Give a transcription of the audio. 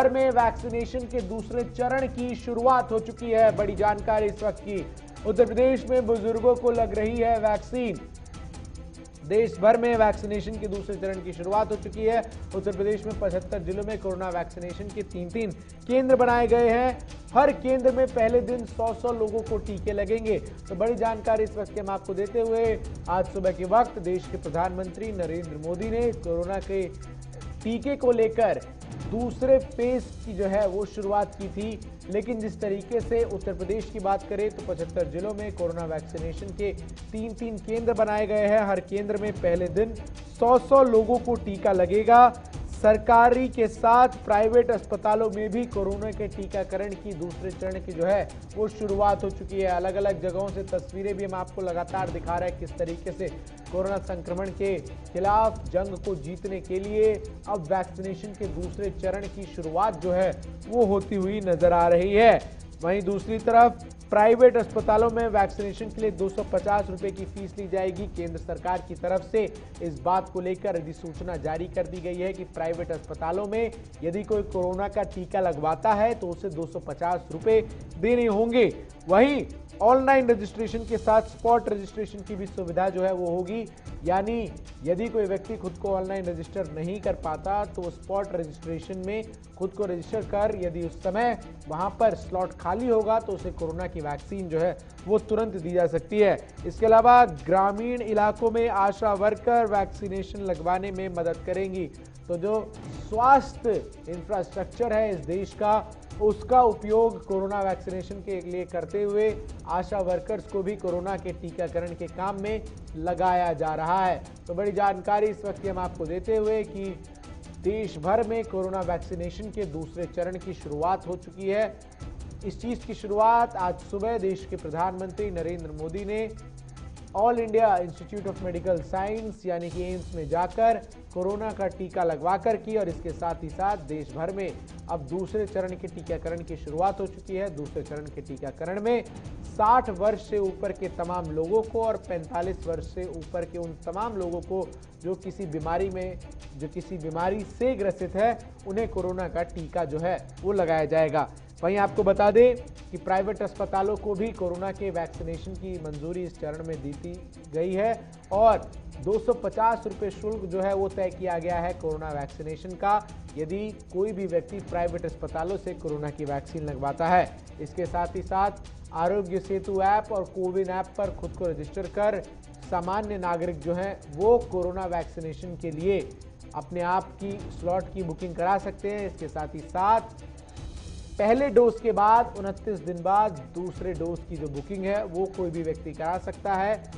भर में वैक्सीनेशन के दूसरे चरण की शुरुआत हो चुकी है। बड़ी जानकारी इस वक्त की। उत्तर प्रदेश में बुजुर्गों को लग रही है वैक्सीन। देश भर में वैक्सीनेशन के दूसरे चरण की शुरुआत हो चुकी है। उत्तर प्रदेश में 75 जिलों में कोरोना वैक्सीनेशन के 3-3 केंद्र बनाए गए हैं। हर केंद्र में पहले दिन 100-100 लोगों को टीके लगेंगे। तो बड़ी जानकारी इस वक्त हम आपको देते हुए आज सुबह के वक्त देश के प्रधानमंत्री नरेंद्र मोदी ने कोरोना के टीके को लेकर दूसरे फेज की जो है वो शुरुआत की थी। लेकिन जिस तरीके से उत्तर प्रदेश की बात करें तो 75 जिलों में कोरोना वैक्सीनेशन के 3-3 केंद्र बनाए गए हैं। हर केंद्र में पहले दिन 100-100 लोगों को टीका लगेगा। सरकारी के साथ प्राइवेट अस्पतालों में भी कोरोना के टीकाकरण की दूसरे चरण की जो है वो शुरुआत हो चुकी है। अलग अलग जगहों से तस्वीरें भी हम आपको लगातार दिखा रहे हैं किस तरीके से कोरोना संक्रमण के खिलाफ जंग को जीतने के लिए अब वैक्सीनेशन के दूसरे चरण की शुरुआत जो है वो होती हुई नजर आ रही है। वहीं दूसरी तरफ प्राइवेट अस्पतालों में वैक्सीनेशन के लिए 250 रुपए की फीस ली जाएगी। केंद्र सरकार की तरफ से इस बात को लेकर अधिसूचना जारी कर दी गई है कि प्राइवेट अस्पतालों में यदि कोई कोरोना का टीका लगवाता है तो उसे 250 रुपए देने होंगे। वहीं ऑनलाइन रजिस्ट्रेशन के साथ स्पॉट रजिस्ट्रेशन की भी सुविधा जो है वो होगी। यानी यदि कोई व्यक्ति खुद को ऑनलाइन रजिस्टर नहीं कर पाता तो स्पॉट रजिस्ट्रेशन में खुद को रजिस्टर कर यदि उस समय वहां पर स्लॉट खाली होगा तो उसे कोरोना की वैक्सीन जो है वो तुरंत दी जा सकती है। इसके अलावा ग्रामीण इलाकों में आशा वर्कर वैक्सीनेशन लगवाने में मदद करेंगी। तो जो स्वास्थ्य इंफ्रास्ट्रक्चर है इस देश का उसका उपयोग कोरोना वैक्सीनेशन के लिए करते हुए आशा वर्कर्स को भी कोरोना के टीकाकरण के काम में लगाया जा रहा है। तो बड़ी जानकारी इस वक्त हम आपको देते हुए कि देश भर में कोरोना वैक्सीनेशन के दूसरे चरण की शुरुआत हो चुकी है। इस चीज की शुरुआत आज सुबह देश के प्रधानमंत्री नरेंद्र मोदी ने all India institute of medical science यानी कि एम्स में जाकर कोरोना का टीका लगवाकर की और इसके साथ ही साथ देश भर में अब दूसरे चरण के टीकाकरण की शुरुआत हो चुकी है। दूसरे चरण के टीकाकरण में 60 वर्ष से ऊपर के तमाम लोगों को और 45 वर्ष से ऊपर के उन तमाम लोगों को जो किसी बीमारी से ग्रसित है उन्हें कोरोना का टीका जो है वो लगाया जाएगा। वहीं आपको बता दें कि प्राइवेट अस्पतालों को भी कोरोना के वैक्सीनेशन की मंजूरी इस चरण में दी गई है और 250 रुपये शुल्क जो है वो तय किया गया है कोरोना वैक्सीनेशन का यदि कोई भी व्यक्ति प्राइवेट अस्पतालों से कोरोना की वैक्सीन लगवाता है। इसके साथ ही साथ आरोग्य सेतु ऐप और कोविन ऐप पर खुद को रजिस्टर कर सामान्य नागरिक जो है वो कोरोना वैक्सीनेशन के लिए अपने आप की स्लॉट की बुकिंग करा सकते हैं। इसके साथ ही साथ पहले डोज के बाद 29 दिन बाद दूसरे डोज की जो बुकिंग है वो कोई भी व्यक्ति करा सकता है।